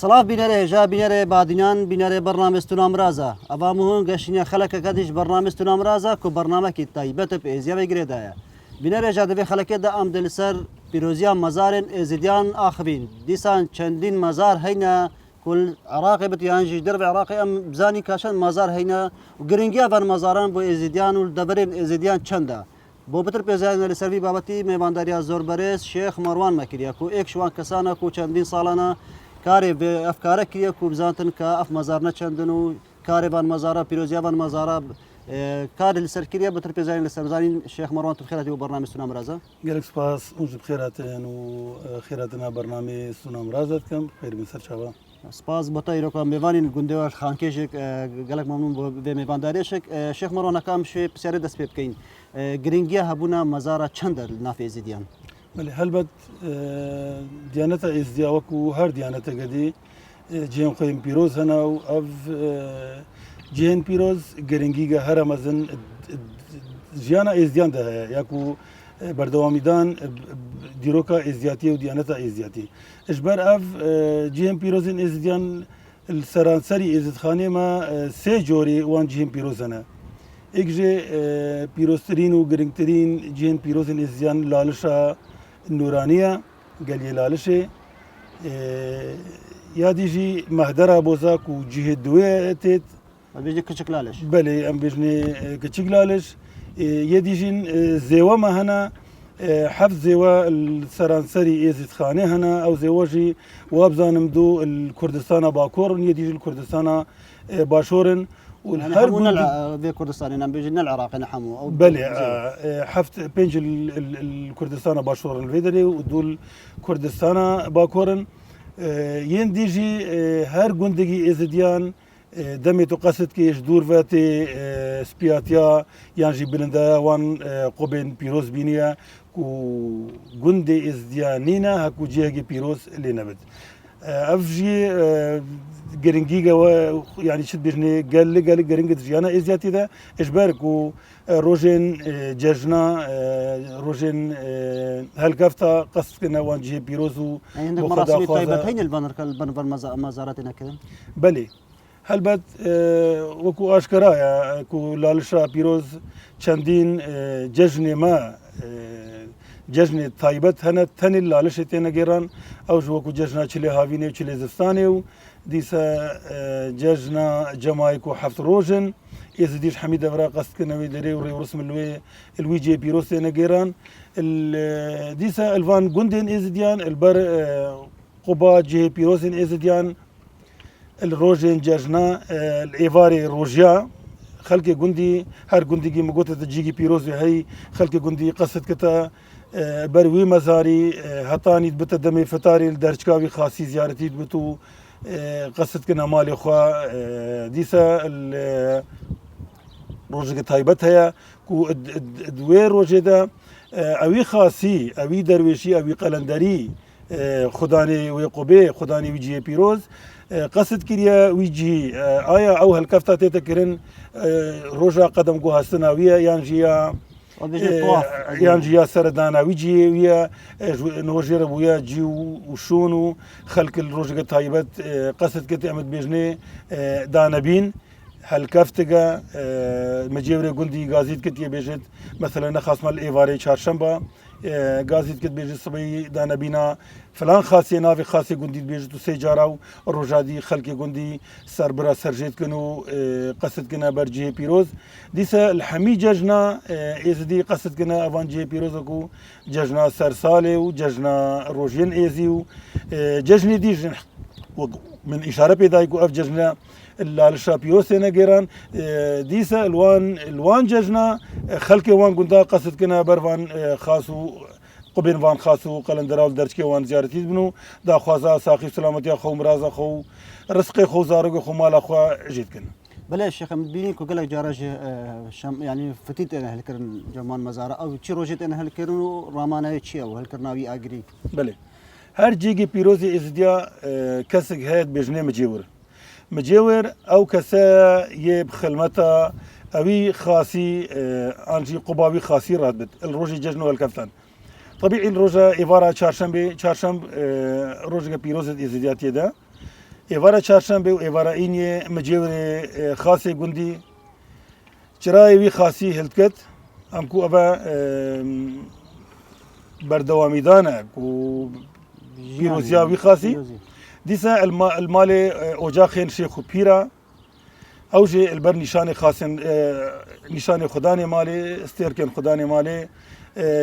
صلاف بینره جا بینره بعدینان بینره برنامه ستونام رازا اوامون گشنیا خلک کدیش برنامه ستونام رازا کو برنامه کی تایبت به ازیا وگره دایا بینره جا دو خلک دا ام دل سر پیروزیا مزارن ازدیان آخرین دیسان چندین مزار هینا كل عراقي بتيانجي درب عراقي ام بزاني كاشان مزار هينا وجرينجيا فان مزاران بو ازديان والدبرين ازديان چندا بو بتر بزاين لسربي بابتي ميوانداريا زور بريس شيخ مروان مكريا كو اك شوان كسانا كو چندين سالانا كاري بافكار كريا كو بزانتن كا اف مزارنا چندنو كاري فان مزارا بيروزيا فان مزارا كار السركريا بتر بزاين لسرزاني شيخ مروان تبخيراتي وبرنامج سنام رازا قالك سباس ونجي بخيراتين وخيراتنا برنامج سنام رازا كم خير من سر شباب سپاس بطای رو که میوانین گنده و خانکیشک گلک ممنون به میوانداریشک شیخ مروان کام شوی بسیار دست پی بکین گرینگیا هبونا مزارا چند نافع ازدیان بله هلبت دیانتا ازدیا وکو هر دیانتا قدی جهن خویم پیروز هنا و اف جهن پیروز گرینگیگا هر مزن جیانا ازدیان ده یکو بردوامیدان دیروکا ازدیاتی و دیانتا ازدیاتی اجبر اف جهن پیروزین ازدیان السرانسری ازدخانه ما سه جوری وان جهن پیروزنه اکجه پیروزترین و گرنگترین جهن پیروزین ازدیان لالشا نورانیه گلیه لالشه یادی جی مهدره بوزاک و جهه دویه تید بیجی کچک لالش بله ام بیجنه کچک لالش یادی جین زیوه ما هنا حفظ زوا السرانسري ازت خانه هنا او زواجي وابزانم دو الكردستان باكور يدي الكردستان باشورن والهر في كردستان نعم بيجينا العراق نحمو او بلي حفظ بينج الكردستان باشورن الفيدري ودول كردستان باكورن ينديجي هر جندگي ازديان دمي تقصد كيش دور فاتي سبياتيا يانجي بلندا وان قبين بيروز بينيا كو جندي ازديانينا هكو جيهجي بيروز اللي نبت افجي جرينجيجا يعني شد بيجني قال جرينج جيانا ازياتي ذا اجباركو روجين ججنا روجين هالكافتا قصد كنا وان جي بيروزو يعني عندك مراسم طيبة هين البنر مزاراتنا كذا بلي هلبت وكو اشكرايا كو لالشا بيروز چندين ججن ما ججن طيبت هنا تن لالش تينا جيران او جو كو ججنا چلي هاويني و چلي زستاني و ديسا ججنا جمايكو حفت روجن يزديش حميد ابرا قصد كنوي دري وري ورسم الوي جي بيروز تينا جيران ديسا الفان جندين ازديان البر قبا جي بيروزين ازديان الروجين جاجنا الايفاري روجيا خلق جندي هر جندي مقوتة تجيجي بيروزي هي خلق جندي قصد كتا بروي مزاري هطاني بتا دمي فتاري الدرجكاوي خاصي زيارتي بتو قصد كنا مالي خوا ديسا روجة تايبت هيا كو دوي روجة دا اوي خاصي اوي درويشي اوي قلندري خداني ويقوبي خداني ويجي بيروز قصد كريا ويجي آية أو هالكفتا تتكرن روجا قدم جوها السنوية يانجيا يانجيا سردانا ويجي ويا نوجير ويا جي وشونو خلق الروجا طيبت قصد كتي أمد بيجني دانبين هالكفتجا مجيوري جندي غازيت كتي بيجت مثلا خاص مال إيفاري شارشمبا غازيت كت بيجت صبي دانبينا فلان خاصي نافي خاصي جندي بيجت سيجاراو الرجادي خلق جندي سربرا سرجيت كنو قصد كنا برجي بيروز ديسا الحمي ججنا إزدي قصد كنا أفان جي بيروزكو ججنا سرسالي وججنا روجين إيزيو ججني ديجن من إشارة بيدايكو أف ججنا الشابيوس نجيران ديسا الوان ججنا خلق وان قندا قصد كنا برفان خاصو قبين وان خاصو قلندراو درجكي وان زيارتي بنو دا خوازا ساقي سلامتي خو مرازا خو رزقي خو زارق خو مال اخوا جيت كن بلا شيخ مدبيني كو قالك جاراج يعني فتيت انا هلكرن جمان مزارع او تشي روجت انا هلكرن رامانا تشي او هلكرناوي اجري بله هر جيجي بيروزي ازديا كسك هاد بجنه مجيور او كسا يب خلمتا اوي خاصي انجي قباوي خاصي راتبت الروجي ججنو والكفتان طبيعي الروجا ايفارا چارشنبه روجا بيروز ازدياتي ده ایوارا چهارشنبه و ایوارا اینیه مجیور خاصی گندی چرای وی خاصی هلکت ام کو اوه بردوامی دانه کو پیروزیا وی خاصی دیسا المال اجاخین شیخ و پیرا او جه البر نشان خاصن نشان خدانه مالی استرکن خدانه مالی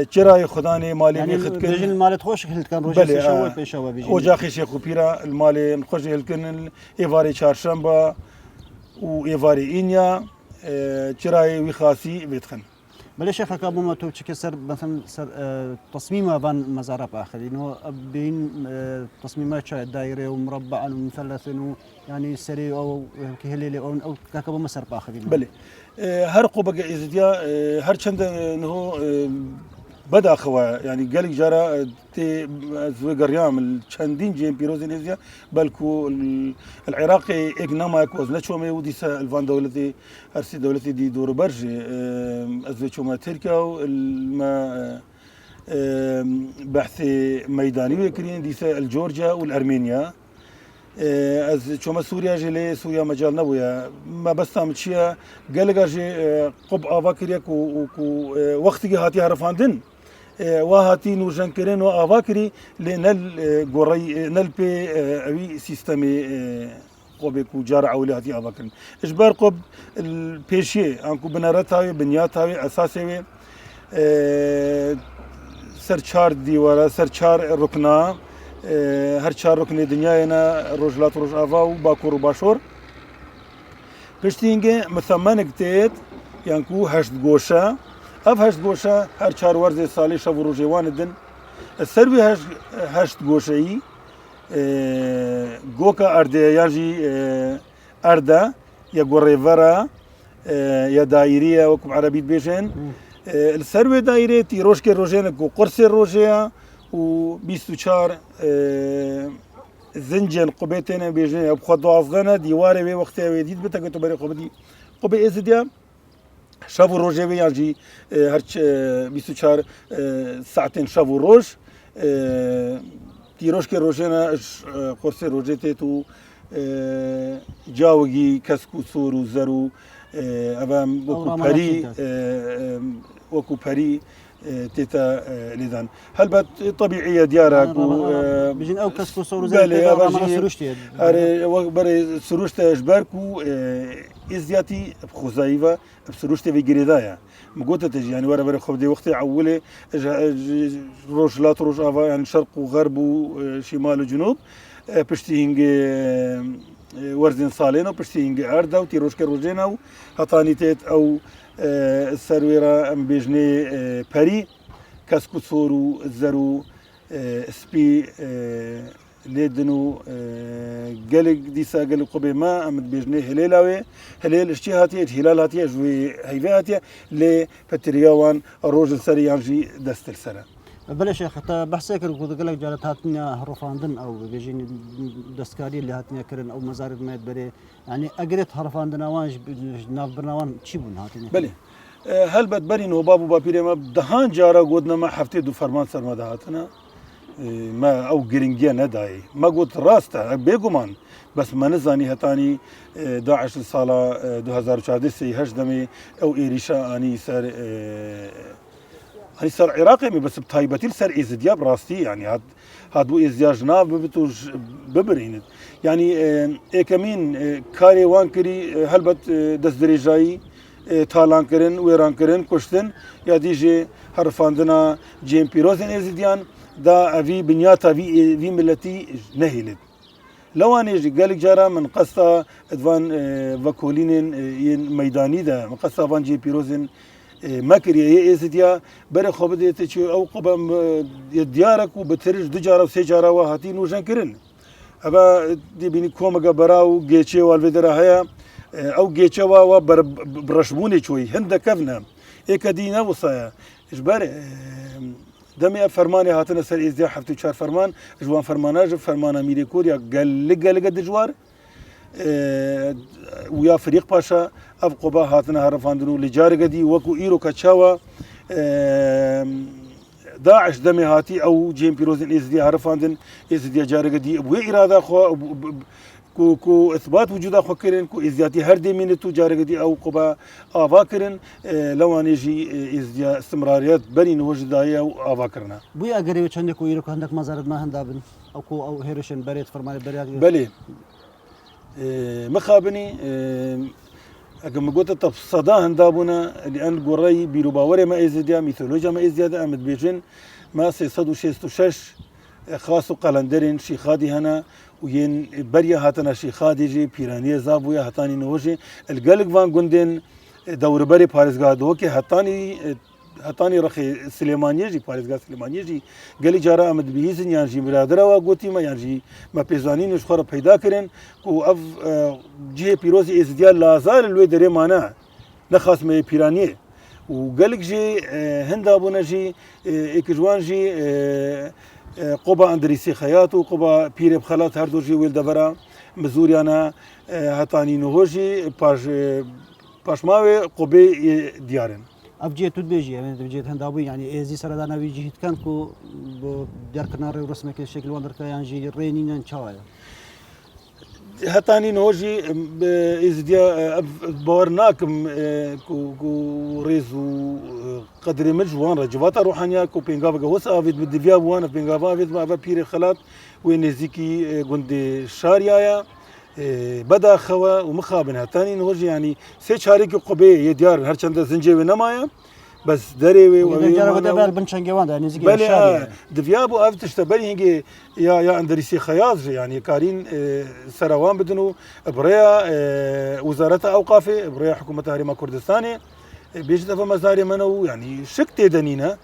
چرای خدانه مالی يعني میخد بيجي کن المال تخش هلت كان روجي بله شوال بيشوا بيجي اجاخی شیخ و پیرا المال خوش هلکن ایواری چهارشنبه و ایواری اینیا چرای وی خاصی بیتخن بل شيخ كابو ما تو تشكسر مثلا سر تصميمه فان مزارب اخر انه بين تصميمات دائري ومربع ومثلث يعني سري او كهليلي او كاكابو مسر باخر بله هر قوبه ازديا هر چند انه بدا خوا يعني قال جرى تي زوي قريام الشاندين جيم بيروزين ازيا بلكو العراقي اجنما كوز نشومي وديسا الفان دولتي ارسي دولتي دي دور برجي ازوي شوما تركيا والما بحث ميداني ويكرين ديسا الجورجيا والارمينيا از شوما سوريا جلي سوريا مجال نبويا ما بس تامشيا قال جي قب افاكريا كو وقتي هاتي هرفاندن وهاتي نوجن كرين وافاكري لنل غوري نل بي اوي سيستمي قبكو جارع اولاتي افاكرن اجبار قب البيشي انكو بنارتاوي بنياتاوي اساسي سرچار دیواره سرچار رکنا هر چهار رکن دنیاینا روجلات روج آوا و باکور و باشور پشتینگه مثمن اکتید یانکو هشت گوشه اف هشت گوشه هر چهار ورز سالی شب و روجوان دن السروي هشت گوشه ای گوکا ارده یانجی ارده یا گوریورا یا دایریه وکم عربیت بیشن السروي دایره تی روشک روجینه کو قرص روجیا و 24 زنجان قبيتين بيجي بخدوا افغانا ديواري وي وقت ويديد بتاكتو بري قبدي قبي ازديا شافو روجي يجي هرش 24 ساعتين شافو روج تي روش كي روجنا قرص روجيتي تو جاوغي كسكو سورو زرو افام وكو بري تيتا لذان هل بات طبيعيه ديارك بيجين او كسكو صورو زي سروشتي بري سروشتا اجباركو ازياتي بخزايفه بسروشتا في جريدايا مقوتة تجي يعني ورا بري خبدي وقتي عولي روج لا روج افا يعني شرق وغرب وشمال وجنوب بشتينج ورزين صالينو بشتينج اردا وتيروش كروجينا هطانيتيت او السرويرة ام بيجني باري كاسكو صورو زرو سبي ليدنو قالك ديسا قالك قبي ما ام بيجني هليلاوي هليل اشتي هاتي هلال هاتي جوي هيفي هاتي لي فترياوان الروج سري يانجي دست السنه بلا شيخ تا بحثك قلت لك جالت هاتنيا هرفاندن او بيجيني دستكاري اللي هاتنيا كرن او مزارب مايت بري يعني اقريت هرفاندن اوانج ناف برناوان تشيبون هاتنيا بلي هل بتبري نو بابو بابيري ما دهان جارا قدنا ما حفتي دو فرمان سرمدا هاتنا ما او جرينجيا نداي ما قلت راستا بيغمان بس ما نزاني هتاني داعش الصالة 2014 هجدمي او ايريشا اني سر هني صار عراقي بس بتايبتي سر ازديا براستي يعني هاد بو ازدياجنا ببتوج ببرينت يعني كمين كاري وانكري هلبت دزدريجاي تالان كرن ويران كرن كشتن يا ديجي هرفاندنا جيم بيروزن ازديان دا في بنياتا في ملتي نهيلت لو انا يجي قالك جارا من قصة ادفان فاكولين ميداني دا من قصة فان جيم بيروزن ماكري هي ازديا بري خبدت او قبم ديارك وبترج دجاره وسجاره وهاتين وجن كرن ابا دي بيني كومغا براو جيتشي والفيدرا هيا او جيتشي و برشبوني شوي هند كفنا اكدينا وصايا اجباري دمي فرماني هاتنا سر ازديا حفتو شهر فرمان جوان فرماناج فرمان اميري كوريا قال دجوار ويا فريق باشا افقبا هاتنا هرفاندنو لجارقدي وكو ايرو كاتشاوا داعش دمي هاتي او جيم بيروزن ازدي هرفاندن ازدي جارقدي ابو اراده خو كو اثبات وجود خو كرن كو ازياتي هر دي من تو جارگدي او قبا افا كرن لو انيجي ازيا استمراريات بني نوجدايا او افا كرنا بوي اگر چنده کو يرو عندك مزارد ما هندابن او هيرشن بريت فرمان بريات بلي مخابني اگم قلت تفصدا هندابونا لان قري بيرو باوري ما ازيديا ميثولوجيا ما ازيادا امد بيجن ما 366 خاص قلندرين شيخادي هنا وين بريا هاتنا شيخادي جي بيرانيه زابويا هتاني نوجي القلق فان قندن دور بري باريزغا دوكي هتاني رخي سليمانيه جي باريزغا سليمانيه جي قالي جارا امد بيزن يعني جي برادرا وقوتي ما يعني جي ما بيزانين وشخره پیدا كرن كو اف جي بيروزي ازديال لازال الوي دري مانا نخاص ما بيرانيه وقالك جي هندابونا جي اكجوان جي قبا اندريسي خياطو قبا بيرب خلات هردو جي ويل دبرا مزوريانا هتاني نوجي باش ماوي قبي ديارن ابجيت تود بيجي يعني بجيت هندابي يعني ازي سردانا بيجي كان كو دار كنار رسمك الشكل وندرك يعني جي رينين تشايا هتاني نوجي ازديا بورناكم كو ريزو قدر مجوان رجبات روحانيا كو بينغافا غوس افيد بدفيا وانا بينغافا افيد ما بيري خلات وين زيكي غوندي شاريايا بدا خوا ومخابن هتاني نوجي يعني سي شاريك قبي يديار هر چند زنجي ونمايا بس دري وجرب دبل بنشنجوان يعني زيكي بل دفيابو افتش تبني هيجي يا اندريسي خياز يعني كارين سروان بدنو بريا وزاره اوقاف بريا حكومه هرم كردستاني بيجي دفا مزاري منو يعني شك تدنينا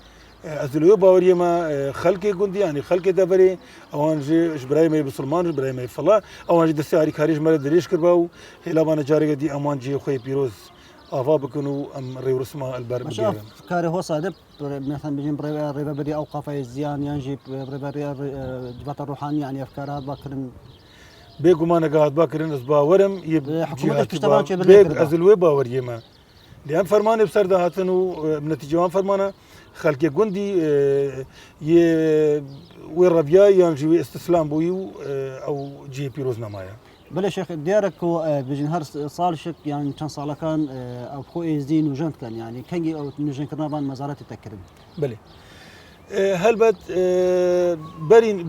ازلو باوري ما خلقي قندي يعني خلقي دبري اوان جي جبراي ما بسلمان جبراي ما فلا اوان جي دساري خارج مال دريش كرباو هلا بانا جاري دي امان جي خوي بيروز افا بكونوا ام ريورسما البر شوف كاري هو صادب مثلا بيجي ريبا بري اوقاف الزيان ينجي ريبا جبات الروحاني يعني افكارها باكرن بيجو ما نقاد باكرن اسبا ورم حكومه تشتغل شي بيج ازلوي باور يما لان فرمان بسرده هاتنو بنتيجه فرمانه خلقي قندي ي وربيا ينجي استسلام بويو او جي بيروز نمايا بلا شيخ ديارك هو بجنهار صالشك يعني كان صالكان او خو ازدين وجنت كان يعني كان او نجن كرنابان مزارات تكرم بلي هلبت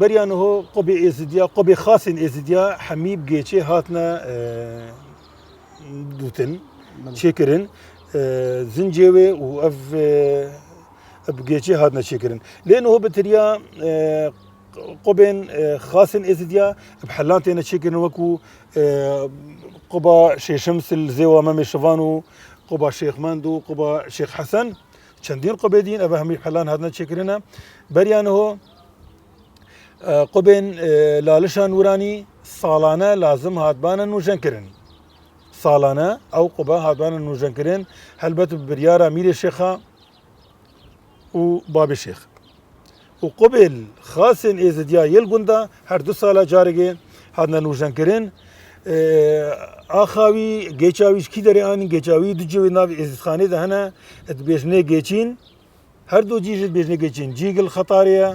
بريان هو قبي ازديا قبي خاص ازديا حميب جيتشي هاتنا دوتن شكرن زنجيوي واف بجيتشي هاتنا شكرن لانه هو بتريا قبن خاص ازديا بحلان تينا شكرن وكو قبا شيخ شمس الزيوا مامي شفانو قبا شيخ ماندو قبا شيخ حسن چندین قبیدین ابا همی حلان هادنا چکرنا بریان هو قبین لالشان ورانی سالانه لازم هادبانا نوجن کرن سالانه او قبا هادبانا نوجن کرن هلبت بريارا مير الشيخة و باب الشيخ وقبل خاص ازديا يلقندا هر دو سالا جارگه هادنا نوجن کرن آخاوی گیچاویش کی داره آنی گیچاوی دو جوی ناو ازخانه ده هنه ات بیشنه گیچین هر دو جیجت بیشنه گیچین جیگل خطاریه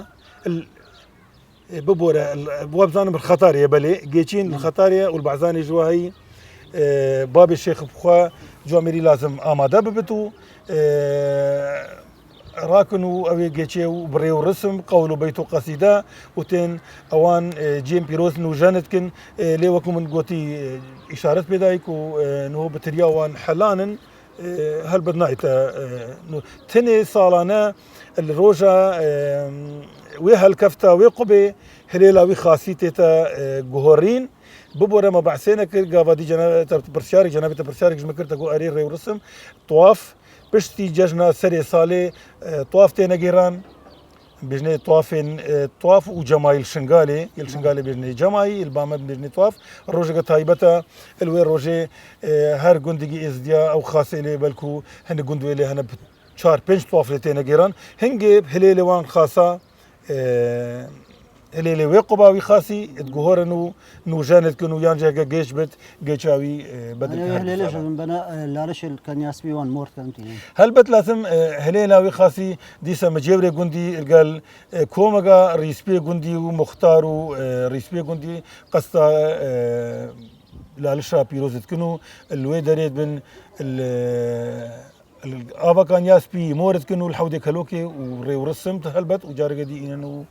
ببوره بوابزانم الخطاریه بله گیچین الخطاریه والبعزاني جواهی باب الشيخ بخوا جوامري لازم آماده ببتو راكنو اوي جيتشيو بريو رسم قولوا بيتو قصيده وتين اوان جيم بيروز نو جانتكن ليوكم من قوتي اشاره بدايكو نو بتريا وان حلانن هل بدنايتا تني صالانه الروجا وهالكفتا وقبي هليلا وي خاصيتها جوهرين ببورة ما بعسينا كرقابادي جناب برسياري جنابي برسياري جمكرتا جو اري ريو رسم طواف بشتي ججنا سري صالي طواف تينا جيران بجني طوافين طواف وجمايل شنغالي الشنغالي بجني جماي البامد بجني طواف الروجة تايبتا الوي روجي هر جندقي ازديا او خاصة لي بلكو هن جندو اللي هن شار بنش طواف لتينا جيران هنجيب هليلي وان خاصة اللي وقباوي خاصي تجوهرنو نوجانت كنو يانجا جيش بت جيشاوي بدل يعني ليش من بنا لارش كان ياسبي وان مورت كنتي هل بت لازم هليلاوي خاصي ديسا مجبري جندي قال كومجا ريسبي جندي ومختارو ريسبي جندي قصة لالشا بيروزت كنو الويدريت بن الآبا كان ياسبي مورد كنو الحودي كلوكي ورسمت هلبت وجارجة دي إنه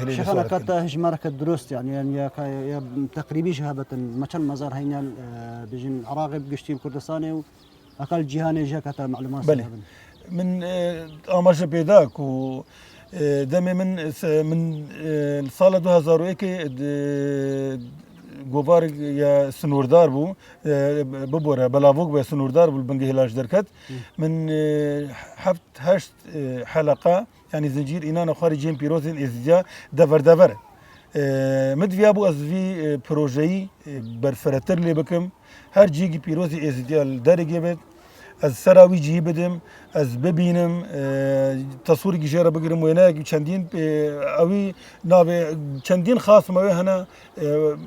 شيخنا كتا هجمارك الدروست يعني يا تقريبي شهابة مثل مزار هينال بجن عراقب قشتي الكردستاني وأقل جهاني جا كتا معلومات بله من آماج بيداك و دمي من سال 2001 گوار یا سنوردار بو ببوره بلاوق به سنوردار بو بنگه هلاش درکت من هفت هشت حلقه يعني زنجير إنانا خارجين بيروزين إزجا دفر مدفيا بو أزفي بروجي برفرتر اللي بكم هر جيجي بيروزي إزجا الدارجي بد از سراوي جي بدم از ببينم تصوير جيرة بقرم ويناك چندين اوي ناوي چندين خاص ما هنا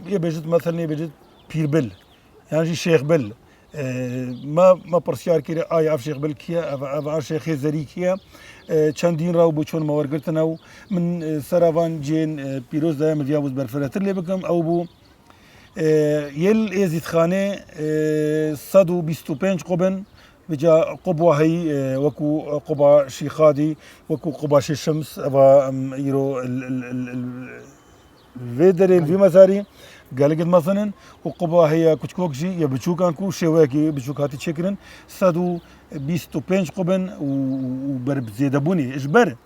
يبجد مثلا يبجد بير بل يعني شيخ بل ما برسيار كده آي اف شيخ بل كيا اف شيخ زري كيا چندین راو بچون مورگرتن او من سراوان جین پیروز دایم دیابوز برفراتر لی بکم او بو یل ازید خانه 125 قبن بجا قبوة هي وكو قبا شيخادي وكو قبا شي الشمس ابا يرو الفيدري في مزاري قال قد مثلا وقبا هي كتكوكجي يا بتشوكانكو شواكي بتشوكاتي تشكرن 125 قبن وبربزيدبوني اجبر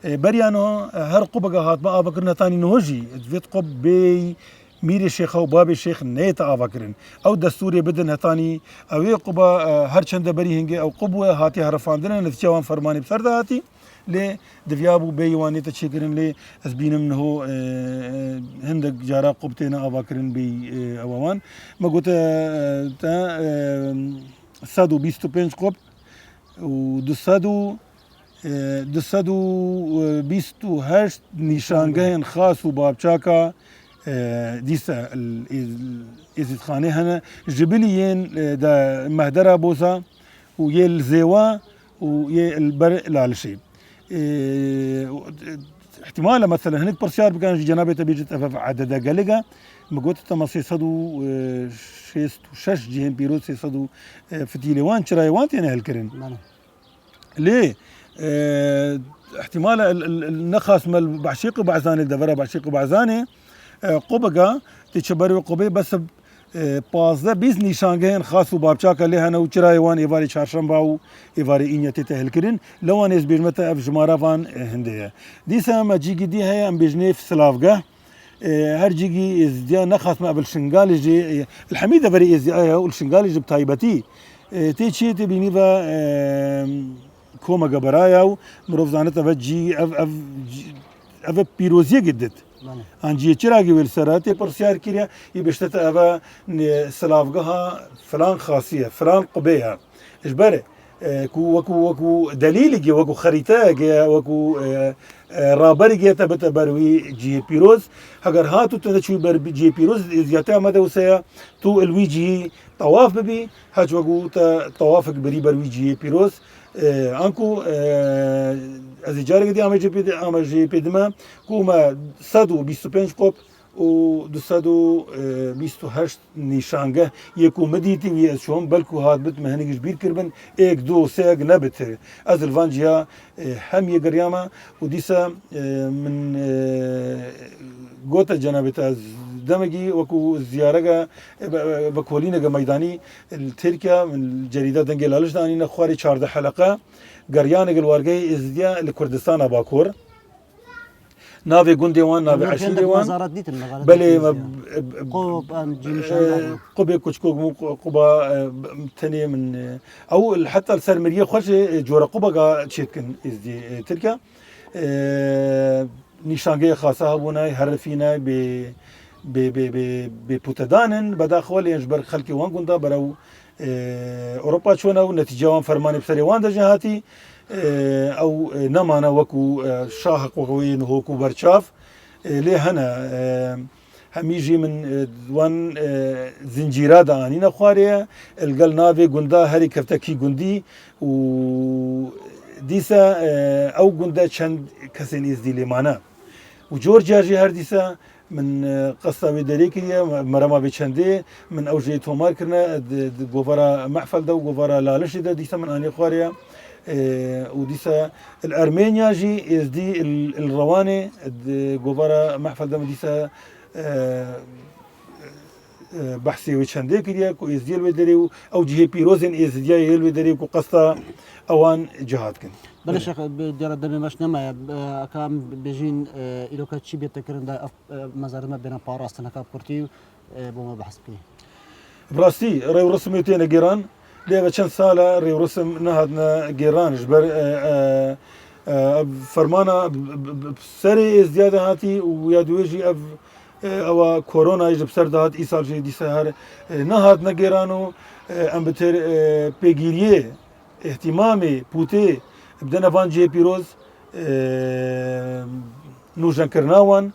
بريانو هر قبا هات ما افكرنا ثاني نهجي فيت قب بي مير الشيخ او باب الشيخ نيت افكرن او دستوري بدن هتاني او قبا هر چند بري هنگي او قبوه هاتي هرفاندن نتيجه فرماني بسرده هاتي لي دفيابو بيواني تشكرن لي اسبينم انه هندك جارا قبتنا افكرن بي اوان ما قلت تا 125 قب و 228 نشانگاه خاص و بابچاكا ديسا الازيد خانه هنا جبليين دا مهدرة بوسا ويل زيوا ويل البر لالشي احتمال مثلا هناك برسيار بكان جنابه تبيجت عدد قلقه مقوت تمسي صدو شش جهن بيروت صدو فتيلوان شرايوان تينا هالكرن ليه احتمال النخاس مال بعشيق وبعزاني الدفره بعشيق وبعزاني قبقه تشبر قبي بس پازده 20 نشانگهن خاص و بابچاکا لهنا و چرایوان ایواری چهارشنبه و ایواری اینیت تهل کرن لوان از بیرمت اف جماراوان هنده دیسا ما جیگی دی هی ام بجنیف سلافگه هر جيجي ازديا نخاس ما بالشنغالي الحميده فري ازديا والشنغالي جب تايبتي تيجي تبينيفا كوما جبرايا مروف زانت افجي اف بيروزيه جدت انجي چراغي والسرات برسيار كيريا يبشتت افا سلافغها فلان خاصيه فلان قبيها اجبره وكو دليل وكو خريطه وكو رابر جيتا بتبروي جي بيروز اگر هاتو تنشوي بر جي بيروز زياتا مدى وسيا تو الويجي طواف ببي هاج وكو طوافك بري بروي جي بيروز انكو از جارك دي اما جي بيدما كوما 125 قب و 228 نشانگه یکو مدیتی وی از شوم بلکو هات بت مهنگش بیر کربن ایک دو سیگ نبت از الوانجیا هم یگریاما و دیسا من گوتا جنابت از دمجي وكو زيارة بكولينا ميداني التركيا من الجريدة دنجل هالش داني نخواري 14 حلقة قريان الورقي ازديا لكردستان باكور نافي جنديوان نافي عشيريوان بلي قبي كوشكوك قبا تاني من او حتى السرمريه خوش جورا قبا تشيكن ازدي تركيا نيشانجي خاصه بوناي هرفينا ب ببوتدانن بداخل ينجبر خلقي وان كندا برو اوروبا شونا ونتيجه وان فرماني بسري وان دجهاتي او نمانا وكو شاهق وغوين هوكو برشاف ليه هنا هميجي من دوان زنجيرة داني نخواريا القل نافي قندا هري كفتكي قندي و ديسا او قندا چند كسين ازدي لمانا وجورجيا جي هر ديسا من قصة بدريكية مرما بچنده من اوجي تومار كرنا غوفرا محفل ده وغوفرا لالش ده ديسا من اني خواريا وديسا الارمينيا جي ازدي الرواني غوفرا محفل ده ديسا بحثي وچنده كريا كو ازديل ودري او جي بيروزن ازديا يل ودري كو قصة اوان جهاد كن بلا شك ديار الدم مش نما كام بيجين إلوكا تشي بيتكرن دا مزار ما بين باراستنا كاب كورتي بوما بحث بيه براستي ريو رسميتين جيران ليه چند ساله ريو رسم نهادنا جيران جبر فرمانا سري ازدياده هاتي ويادويجي او كورونا يجب سر دهات ايسال جي دي سهر نهادنا جيرانو ام بتر بيجيريه اهتمامي بوتي بدنا فان جي بيروز نوجن كرناوان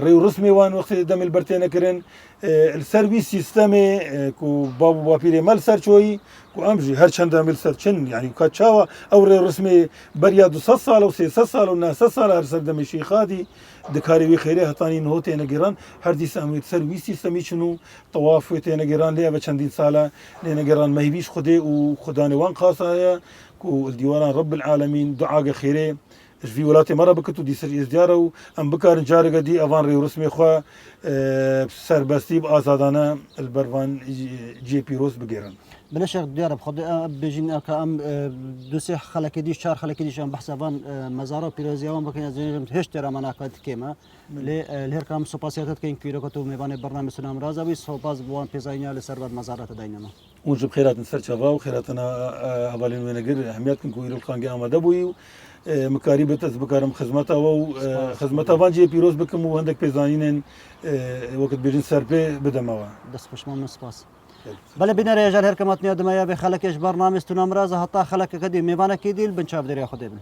ريو رسمي وان وقت دم البرتين كرن السيرفيس سيستمي كو بابو بابيري مال سر شوي كو امجي هر چند مل سر چن يعني كاتشاوا او ريو رسمي بريا 200 سال او 300 سال او 900 سال هر سر دم شيخادي دكاري وي خيره هتاني نهوتي نگران هر دي سامي سيرفيس سيستمي شنو طواف وتي نگران ليه بچندين سالا نگران مهيبيش خدي و خداني وان خاصه كو الديوان رب العالمين دعاء خيره في ولاتي مرة بكتو دي سر ازديارو ام بكار جارقة دي افان ريو رسمي خوا سربستي بآزادانا البروان جي بيروز بگيرن بلا شك ديار بخد بيجين كام دوسي خلك دي شهر خلك دي شان بحسابان مزارو بيروزيا وان بكين زين هشترا مناقات كيما لهر كام سوباسياتات كين كيلوكتو ميبان برنامج سلام رازا بي سوباز بوان بيزاينيا لسربات مزارات داينما ونجب خيرات نسر شباب وخيراتنا هبالين وينقر اهمياتكم كويلو الخانقي آمده بوي مكاري بتز بكارم خدمتها و خدمتها فانجي بيروز بكم وعندك بيزانين وقت بيجين سربي بدموا دس خوشمان من سپاس بله بنا رجال هر کمات نیاد ما یا به خلکش برنامه استنام راز حتی خلک کدی میوانه کی دیل بنچاب دریا خود بن